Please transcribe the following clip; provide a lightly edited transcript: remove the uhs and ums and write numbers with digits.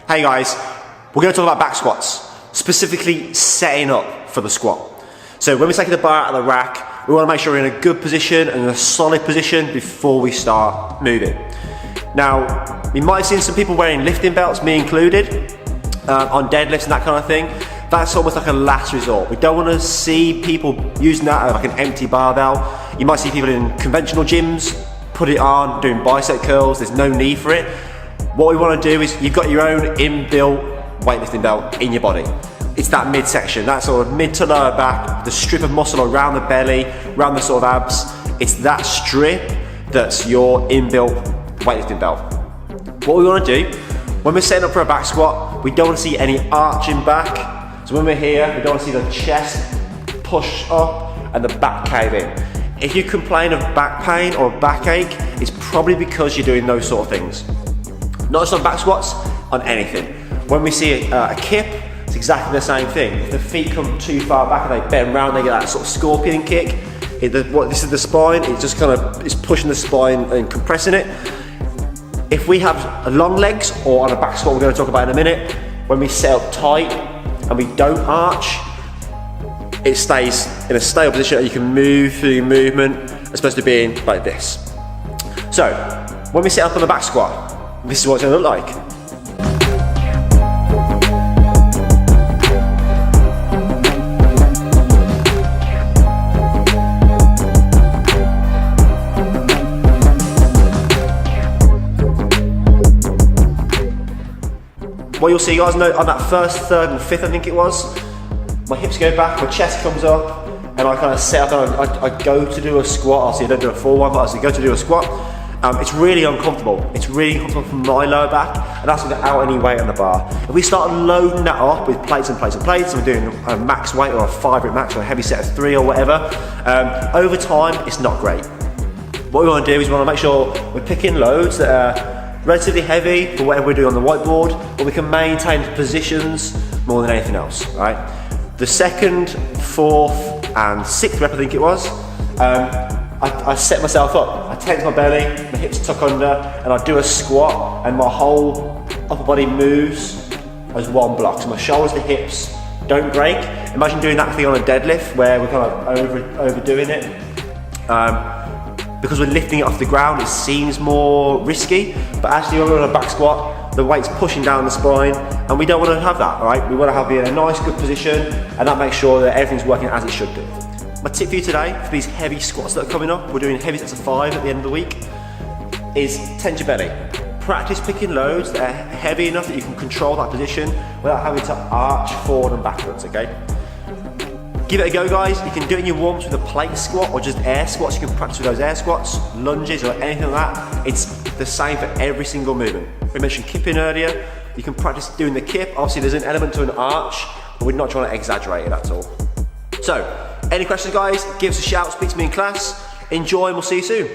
Hey guys, we're going to talk about back squats, specifically setting up for the squat. So when we're taking the bar out of the rack, we want to make sure we're in a good position and in a solid position before we start moving. Now, you might have seen some people wearing lifting belts, me included, on deadlifts and that kind of thing. That's almost like a last resort. We don't want to see people using that like an empty barbell. You might see people in conventional gyms put it on, doing bicep curls. There's no need for it. What we want to do is you've got your own inbuilt weightlifting belt in your body. It's that midsection, that sort of mid to lower back, the strip of muscle around the belly, around the sort of abs. It's that strip that's your inbuilt weightlifting belt. What we want to do, when we're setting up for a back squat, we don't want to see any arching back. So when we're here, we don't want to see the chest push up and the back cave in. If you complain of back pain or backache, it's probably because you're doing those sort of things. Not just on back squats, on anything. When we see a kip, it's exactly the same thing. If the feet come too far back and they bend round, they get that sort of scorpion kick. This is the spine, it just kind of is pushing the spine and compressing it. If we have long legs, or on a back squat we're going to talk about in a minute, when we set up tight and we don't arch, it stays in a stable position and you can move through your movement as opposed to being like this. So, when we set up on the back squat, this is what it's going to look like. What you'll see, guys, note on that first, third and fifth, I think it was, my hips go back, my chest comes up, and I kind of set up and I go to do a squat. Obviously I don't do a full one, but as I go to do a squat, it's really uncomfortable. It's really uncomfortable from my lower back, and that's without any weight on the bar. If we start loading that up with plates and plates and plates, and we're doing a max weight or a 5 rep max or a heavy set of 3 or whatever, over time, it's not great. What we want to do is we want to make sure we're picking loads that are relatively heavy for whatever we do on the whiteboard, but we can maintain positions more than anything else, right? The second, fourth, and sixth rep, I think it was, I set myself up. I tense my belly, my hips tuck under, and I do a squat, and my whole upper body moves as one block. So my shoulders to hips don't break. Imagine doing that thing on a deadlift where we're kind of overdoing it. Because we're lifting it off the ground, it seems more risky, but actually when we're on a back squat, the weight's pushing down the spine, and we don't want to have that, all right? We want to be in a nice, good position, and that makes sure that everything's working as it should do. My tip for you today, for these heavy squats that are coming up, we're doing heavy sets of 5 at the end of the week, is tense your belly. Practice picking loads that are heavy enough that you can control that position without having to arch forward and backwards, okay? Give it a go, guys. You can do it in your warm-ups with a plate squat or just air squats. You can practice with those air squats, lunges or anything like that. It's the same for every single movement. We mentioned kipping earlier. You can practice doing the kip. Obviously there's an element to an arch, but we're not trying to exaggerate it, that's all. So, any questions, guys? Give us a shout, speak to me in class. Enjoy and we'll see you soon.